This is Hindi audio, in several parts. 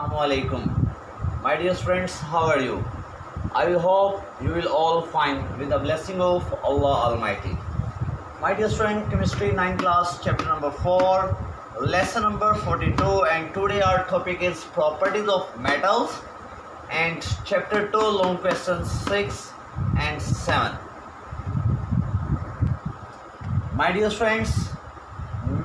Assalamualaikum. My dear friends, how are you? I will hope you will all find with the blessing of Allah Almighty. My dear friend, Chemistry 9 class, chapter number 4, lesson number 42, and today our topic is properties of metals and chapter 2, long questions 6 and 7. My dear friends,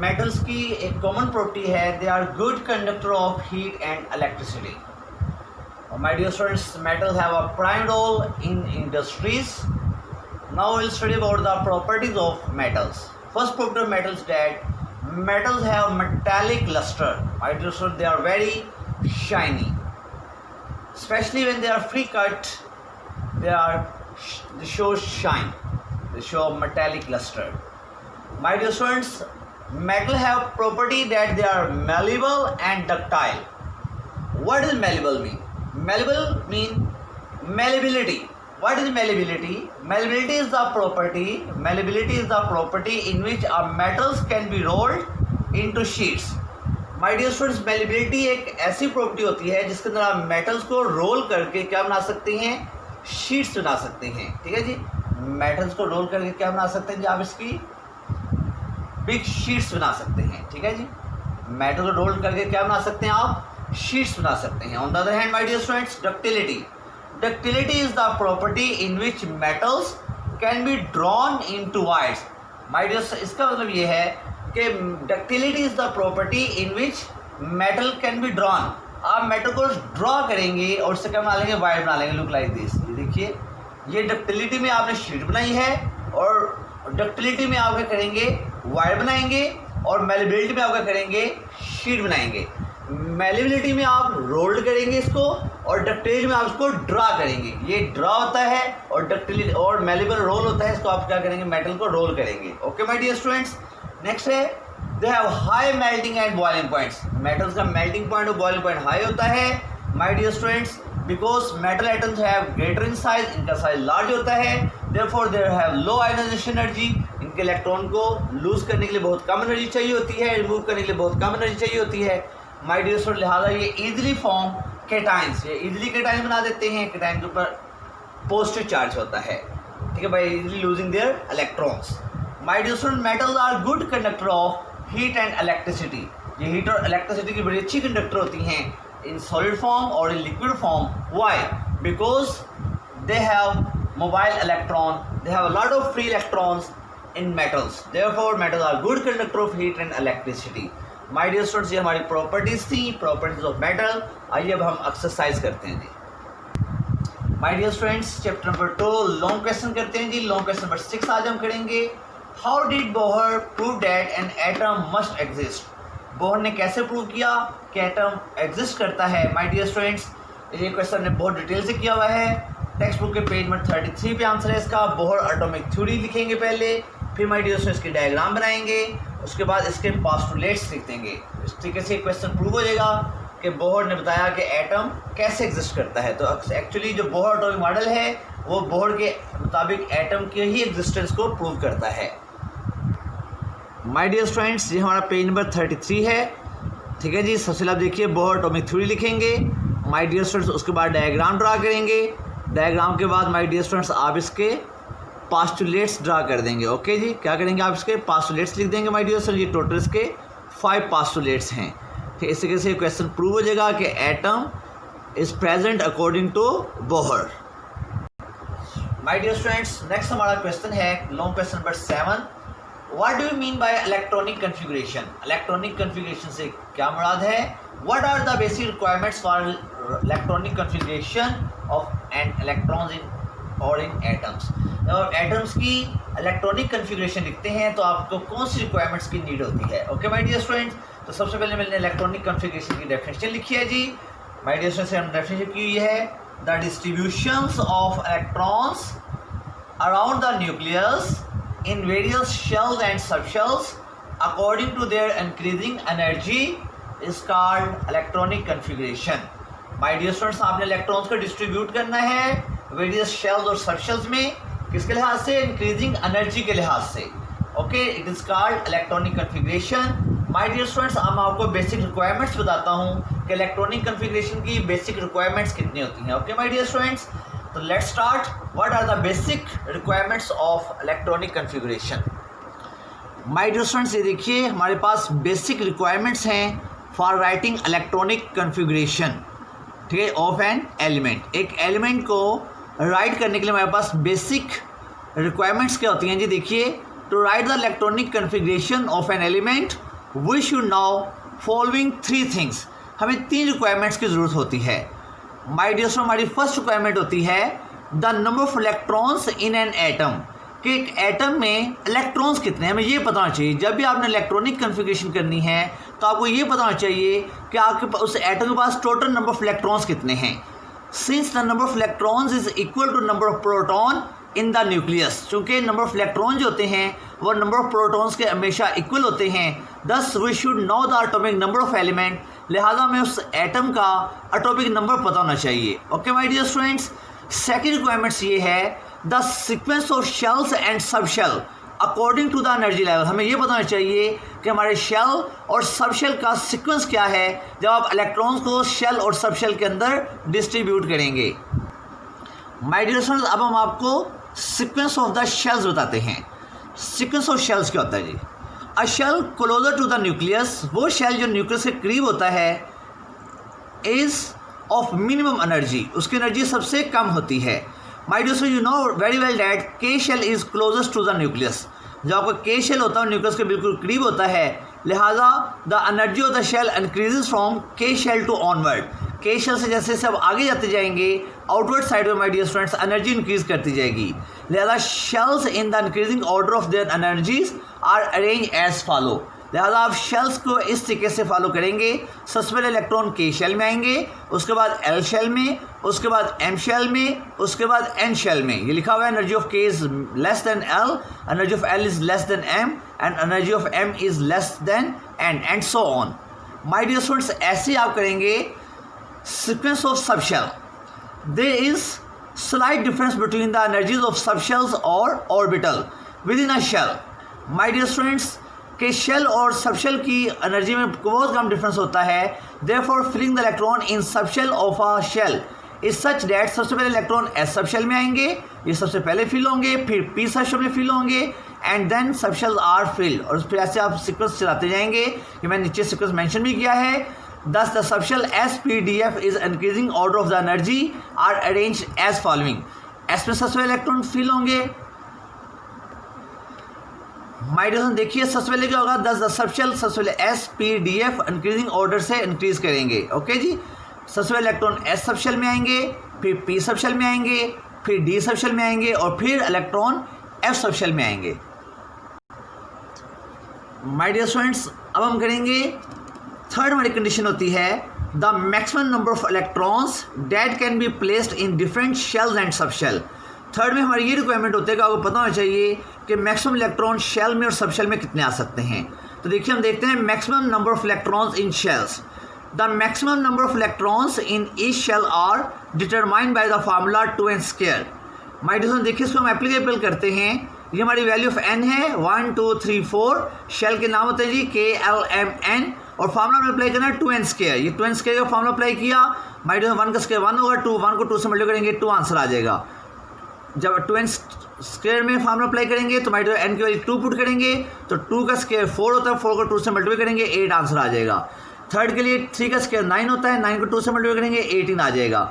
metals की एक कॉमन प्रॉपर्टी है, they are good conductor of heat and electricity. My dear friends, metals have a prime role in industries. Now we'll study about the properties of metals. First property of metals that metals have metallic luster. My dear friends, they are very shiny, especially when they are free cut. They show shine. They show metallic luster. My dear friends, metal have property that they are malleable and ductile. What does malleable mean? Malleable mean malleability. What is malleability? Malleability is the property in which a metals can be rolled into sheets. My dear friends, malleability एक ऐसी प्रॉपर्टी होती है जिसके अंदर आप मेटल्स को रोल करके क्या बना सकते हैं? शीट्स बना सकते हैं. ठीक है जी, मेटल्स को रोल करके क्या बना सकते हैं जी? आप इसकी बिग शीट्स बना सकते हैं. ठीक है जी, मेटल को रोल करके क्या बना सकते हैं? आप शीट्स बना सकते हैं. On the other hand, my dear students, ductility is the property in which metals can be drawn into wires. My dear, इसका मतलब ये है कि ductility is the property in which metal can be drawn. आप मेटल को ड्रॉ करेंगे और उससे क्या बना लेंगे? वायर बना लेंगे. Look like this. ये देखिए, ये डक्टिलिटी में आपने शीट बनाई है और डक्टिलिटी में आप क्या करेंगे? वायर बनाएंगे. और मेलेबिलिटी में आप क्या करेंगे? शीट बनाएंगे. मेलेबिलिटी में आप रोल्ड करेंगे इसको और डक्टिलिटी में आप इसको ड्रा करेंगे. ये ड्रा होता है और डक्टिलिटी और मेलेबल रोल होता है. इसको आप क्या करेंगे? मेटल को रोल करेंगे. Okay my dear students, next है they have high melting and boiling points. Metals का मेल्टिंग पॉइंट और बॉइलिंग पॉइंट हाई होता है. My dear students, because metal atoms have greater in size, इनका साइज लार्ज होता है. Therefore they have low ionization energy. इनके इलेक्ट्रॉन को लूज करने के लिए बहुत कम एनर्जी चाहिए होती है, रिमूव करने के लिए बहुत कम एनर्जी चाहिए होती है. माय डियर स्टूडेंट, लिहाजा ये इजीली फॉर्म केटाइंस, ये इजीली केटाइंस बना देते हैं. केटाइन के ऊपर पॉजिटिव चार्ज होता है. ठीक है भाई, easily losing their electrons. My dear student, metals are good conductor of heat and electricity. ये हीट और इलेक्ट्रिसिटी की बड़ी अच्छी कंडक्टर होती हैं इन सॉलिड फॉर्म और in liquid form. Why? Because they have mobile electron, they have a lot of free electrons in metals. Therefore metals are good conductor of heat and electricity. My dear students, ये हमारी प्रॉपर्टीज थी, प्रॉपर्टीज ऑफ मेटल. आइए अब हम एक्सरसाइज करते हैं जी. My dear students, chapter number 2 long question करते हैं जी. लॉन्ग क्वेश्चन नंबर 6 आज हम करेंगे. How did Bohr prove that an atom must exist. Bohr ने कैसे प्रूव किया कि एटम एग्जिस्ट करता है? माय डियर स्टूडेंट्स, ये क्वेश्चन ने बहुत डिटेल से किया हुआ है. टेक्स्ट बुक के पेज नंबर 33 पे आंसर है इसका. बोहर एटॉमिक थ्योरी लिखेंगे पहले, फिर माय डियर स्टूडेंट्स इसके डायग्राम बनाएंगे, उसके बाद इसके पोस्टुलेट्स लिख देंगे. इस तरीके से क्वेश्चन प्रूव हो जाएगा कि बोहर ने बताया कि एटम कैसे एग्जिस्ट करता है. तो एक्चुअली जो बोहर एटॉमिक मॉडल है वो बोहर के मुताबिक एटम के ही एग्जिस्टेंस को प्रूव करता है. माय डियर स्टूडेंट्स, ये हमारा पेज नंबर 33 है. ठीक है जी, सबसे पहले आप देखिए बोहर एटॉमिक थ्योरी लिखेंगे माय डियर स्टूडेंट्स, उसके बाद डायग्राम ड्रा करेंगे. डायग्राम के बाद माय डियर स्टूडेंट्स आप इसके पोस्टुलेट्स ड्रा कर देंगे. ओके जी, क्या करेंगे? आप इसके पोस्टुलेट्स लिख देंगे. माय डियर स्टूडेंट्स, ये टोटल इसके 5 पोस्टुलेट्स हैं. ठीक, इस तरीके से क्वेश्चन प्रूव हो जाएगा कि atom is present according to Bohr. My dear students, next हमारा क्वेश्चन है long question number 7. What do you mean by electronic configuration. Electronic configuration से क्या मुराद है? What are the basic requirements for electronic configuration of an electrons in और इन एटम्स. और एटम्स की इलेक्ट्रॉनिक कन्फिगरेशन लिखते हैं तो आपको कौन सी रिक्वायरमेंट्स की नीड होती है? ओके माय डियर स्टूडेंट्स, तो सबसे पहले मैंने इलेक्ट्रॉनिक कन्फिगरेशन की डेफिनेशन लिखी है जी. माय डियर स्टूडेंट्स, हमने डेफिनेशन की है the distributions of electrons around the nucleus in various shells and subshells according to their increasing energy is called electronic configuration. My dear students, आपने इलेक्ट्रॉन्स को डिस्ट्रीब्यूट करना है वेरियस शेल्स और सबशेल्स में. किसके लिहाज से? इंक्रीजिंग एनर्जी के लिहाज से. Okay, it is called electronic configuration. My dear students, अब मैं आपको बेसिक रिक्वायरमेंट्स बताता हूँ कि इलेक्ट्रॉनिक कन्फिग्रेशन की बेसिक रिक्वायरमेंट्स कितनी होती हैं। ओके माय डियर स्टूडेंट्स, तो let's start. What are the basic requirements of electronic configuration. My dear students, ये देखिए हमारे पास बेसिक रिक्वायरमेंट्स हैं फॉर राइटिंग इलेक्ट्रॉनिक कन्फिग्रेशन, ठीक है, ऑफ एन एलिमेंट। एक एलिमेंट को राइट करने के लिए हमारे पास बेसिक रिक्वायरमेंट्स क्या होती हैं जी। देखिए, to write the electronic configuration of an element we should now following 3 things. हमें 3 रिक्वायरमेंट्स की ज़रूरत होती है। माय डियर स्टूडेंट, हमारी फर्स्ट रिक्वायरमेंट होती है the number of electrons in an atom, कि एक एटम में इलेक्ट्रॉन्स कितने हैं, हमें ये पता होना चाहिए। जब भी आपने इलेक्ट्रॉनिक कन्फिग्रेशन करनी है तो आपको ये पता होना चाहिए कि आपके उस एटम के पास टोटल नंबर ऑफ इलेक्ट्रॉन्स कितने हैं। Since the number of electrons is equal to number of proton in the nucleus, चूँकि नंबर ऑफ इलेक्ट्रॉन जो होते हैं वो नंबर ऑफ प्रोटॉन्स के हमेशा इक्वल होते हैं। Thus we should know the atomic number of element, लिहाजा हमें उस एटम का एटॉमिक नंबर पता होना चाहिए। Okay my dear students, second requirements ये है the sequence of shells and sub shell according to the energy level. हमें ये बताना चाहिए कि हमारे शेल और सब शेल का सीक्वेंस क्या है जब आप इलेक्ट्रॉन्स को शेल और सब शेल के अंदर डिस्ट्रीब्यूट करेंगे। माय डियर स्टूडेंट्स, अब हम आपको सीक्वेंस ऑफ द शेल्स बताते हैं। सीक्वेंस ऑफ शेल्स क्या होता है जी। A shell closer to the nucleus, वो शेल जो न्यूक्लियस के करीब होता है, इज ऑफ मिनिमम एनर्जी, उसकी एनर्जी सबसे कम होती है। My dear student, you know very well that K shell is closest to the nucleus. जो आपका के शेल होता है न्यूक्लियस के बिल्कुल करीब होता है, लिहाजा the energy of the shell increases from K shell to onward. K shell से जैसे जैसे अब आगे जाते जाएंगे आउटवर्ड साइड में my dear students energy increase करती जाएगी। लिहाजा shells in the increasing order of their energies are arrange as follow. लिहाजा आप शेल्स को इस तरीके से फॉलो करेंगे। सबसे पहले इलेक्ट्रॉन के शेल में आएंगे, उसके बाद एल शेल में, उसके बाद एम शेल में, उसके बाद एन शेल में। ये लिखा हुआ है energy of K is less than L, energy of L is less than M and energy of M is less than N and so on. My dear students, ऐसे आप करेंगे sequence of sub shell. There is slight difference between the energies of sub shells और orbital within a shell. My dear students, K shell और सब शेल की एनर्जी में बहुत कम डिफरेंस होता है। Therefore filling the electron in sub shell of a shell is such that सबसे पहले इलेक्ट्रॉन एस सब शेल में आएंगे, ये सबसे पहले फिल होंगे, फिर पी सब शेल में फिल होंगे and then sub shell are filled. और फिर ऐसे आप सीक्वेंस चलाते जाएंगे। ये मैंने नीचे सीक्वेंस मेंशन भी किया है। Thus the sub shell s p d f is increasing order of the energy are arrange as following. S में सबसे पहले इलेक्ट्रॉन फिल होंगे। माय डियर देखिए सबसे पहले क्या होगा, 10 सब शेल सबसे पहले S p d F increasing order से इंक्रीज करेंगे। ओके जी, सबसे पहले इलेक्ट्रॉन एस सब शेल में आएंगे, फिर पी सब शेल में आएंगे, फिर डी सब शेल में आएंगे और फिर इलेक्ट्रॉन एफ सब शेल में आएंगे। माय डियर स्टूडेंट्स, अब हम करेंगे थर्ड हमारी कंडीशन होती है the maximum number of electrons that can be placed in different shells and sub shell. Third में हमारी ये रिक्वायरमेंट होती है कि आपको पता होना चाहिए कि मैक्सिमम इलेक्ट्रॉन शेल में और सब शेल में कितने आ सकते हैं। तो देखिए हम देखते हैं maximum number of electrons in shells. The maximum number of electrons in each shell are determined by the formula 2n²। My dear देखिए इसको हम एप्लीकेबल करते हैं। ये हमारी वैल्यू ऑफ n है 1 2 3 4। शेल के नाम होते हैं जी के एल एम एन और फार्मूला में अप्लाई करना है 2n²। ये 2n² का फार्मूला अप्लाई किया। माय डियर 1 का स्क्वायर 1 होगा, 1 को 2 से मल्टीप्लाई करेंगे 2 आंसर आ जाएगा। जब 2n² में फार्मूला अप्लाई करेंगे तो माय डियर n की वैल्यू 2 पुट करेंगे तो 2 का स्क्वायर 4 होता है, 4 को 2 से मल्टीप्लाई करेंगे 8 आंसर आ जाएगा। थर्ड के लिए 3 का स्क्वायर 9 होता है, 9 को 2 से मल्टीप्लाई करेंगे 18 आ जाएगा।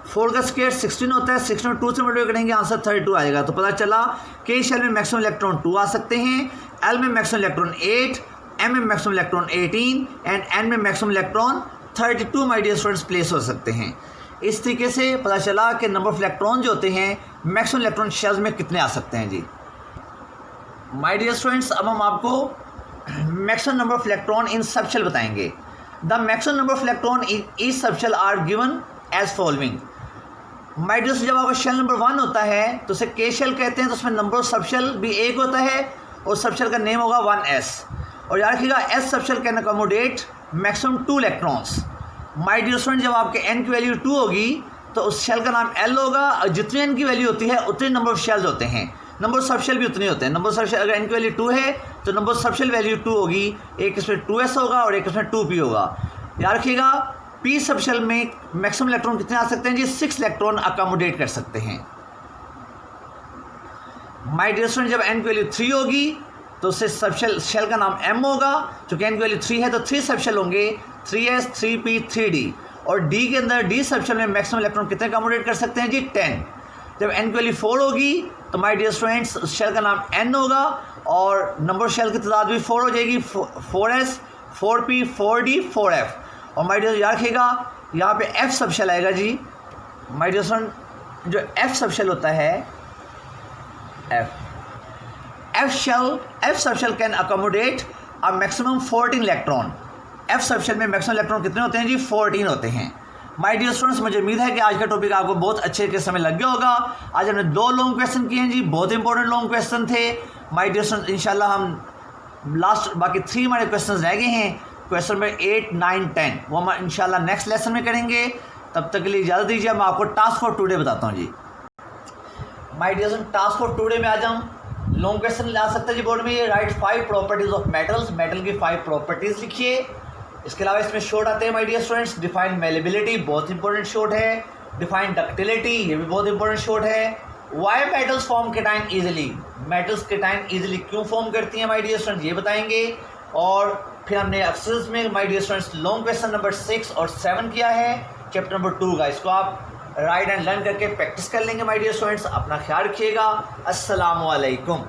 4 का स्क्वायर 16 होता है, 16 को 2 से मल्टीप्लाई करेंगे आंसर 32 आ जाएगा। तो पता चला के शेल में मैक्सिमम इलेक्ट्रॉन 2 आ सकते हैं, एल में मैक्सिमम इलेक्ट्रॉन 8, एम में मैक्सिमम इलेक्ट्रॉन 18 एंड एन में maximum electron 32 my dear students place हो सकते हैं। इस तरीके से पता चला कि नंबर ऑफ इलेक्ट्रॉन जो होते हैं मैक्सिमम इलेक्ट्रॉन शेल्स में कितने आ सकते हैं जी। माय डियर स्टूडेंट्स, अब हम आपको maximum number of electron in sub shell बताएंगे। The maximum number of electron in each sub shell are given as following. My dear, जब आपका शेल नंबर 1 होता है तो उसे के शेल कहते हैं, तो उसमें नंबर ऑफ सब शेल भी 1 होता है और सब शेल का नेम होगा 1s। और याद रखिएगा s sub shell can accommodate maximum 2 electrons. My dear student, जब आपके n की वैल्यू 2 होगी तो उस शेल का नाम L होगा और जितनी n की वैल्यू होती है उतने नंबर ऑफ शेल्स होते हैं। नंबर ऑफ सब शेल भी उतने होते हैं। नंबर ऑफ सब शेल अगर n की वैल्यू 2 है तो number of sub shell value 2 होगी, एक इसमें 2s होगा और एक इसमें 2p होगा। याद रखिएगा पी सब शेल में मैक्सिमम इलेक्ट्रॉन कितने आ सकते हैं जी? 6 इलेक्ट्रॉन अकोमोडेट कर सकते हैं। माय डियर स्टूडेंट, जब n की वैल्यू 3 होगी तो उससे सब शेल का नाम m होगा। चूँकि n की वैल्यू 3 है तो 3 सब शेल होंगे, 3s, 3p, 3d। और d के अंदर d सब शेल में मैक्सिमम इलेक्ट्रॉन कितने अकोमोडेट कर सकते हैं जी? 10। जब n की वैल्यू 4 होगी तो माय डियर स्टूडेंट्स शेल का नाम n होगा और नंबर शेल की तादाद भी 4 हो जाएगी, 4s, 4p, 4d, 4f। और माय डियर याद रखिएगा यहाँ पे f सब शेल आएगा जी। माय डियर स्टूडेंट, जो f सब शेल होता है, F sub shell can accommodate a maximum 14 electron. F sub shell में मैक्सिमम इलेक्ट्रॉन कितने होते हैं जी? 14 होते हैं। माय डियर स्टूडेंट्स, मुझे उम्मीद है कि आज का टॉपिक आपको बहुत अच्छे के समय लग गया होगा। आज हमने 2 लॉन्ग क्वेश्चन किए हैं जी, बहुत इंपॉर्टेंट लॉन्ग क्वेश्चन थे। माय डियर स्टूडेंट्स, इंशाल्लाह हम लास्ट बाकी 3 हमारे क्वेश्चन रह गए हैं, क्वेश्चन नंबर 8, 9, 10, वो हम इंशाल्लाह नेक्स्ट लेसन में करेंगे। तब तक के लिए इजाज़त दीजिए। मैं आपको टास्क फॉर टुडे बताता हूँ जी। My dear student, task for today में आज हम लॉन्ग क्वेश्चन ला सकते हैं जी बोर्ड में। ये right 5 properties of metals, metal की 5 प्रॉपर्टीज लिखिए। इसके अलावा इसमें शॉर्ट आते हैं my dear students. Define malleability, बहुत इंपॉर्टेंट शॉर्ट है। डिफाइन डक्टिलिटी, ये भी बहुत इंपॉर्टेंट शॉर्ट है। Why metals form cation easily, metals cation easily क्यों फॉर्म करती हैं माय डियर स्टूडेंट्स, ये बताएंगे। और फिर हमने एक्सरसाइज में my dear students long question number 6 और 7 किया है, चैप्टर नंबर 2 का। इसको आप राइट एंड लर्न करके प्रैक्टिस कर लेंगे माय डियर स्टूडेंट्स। अपना ख्याल रखिएगा। अस्सलामु अलैकुम।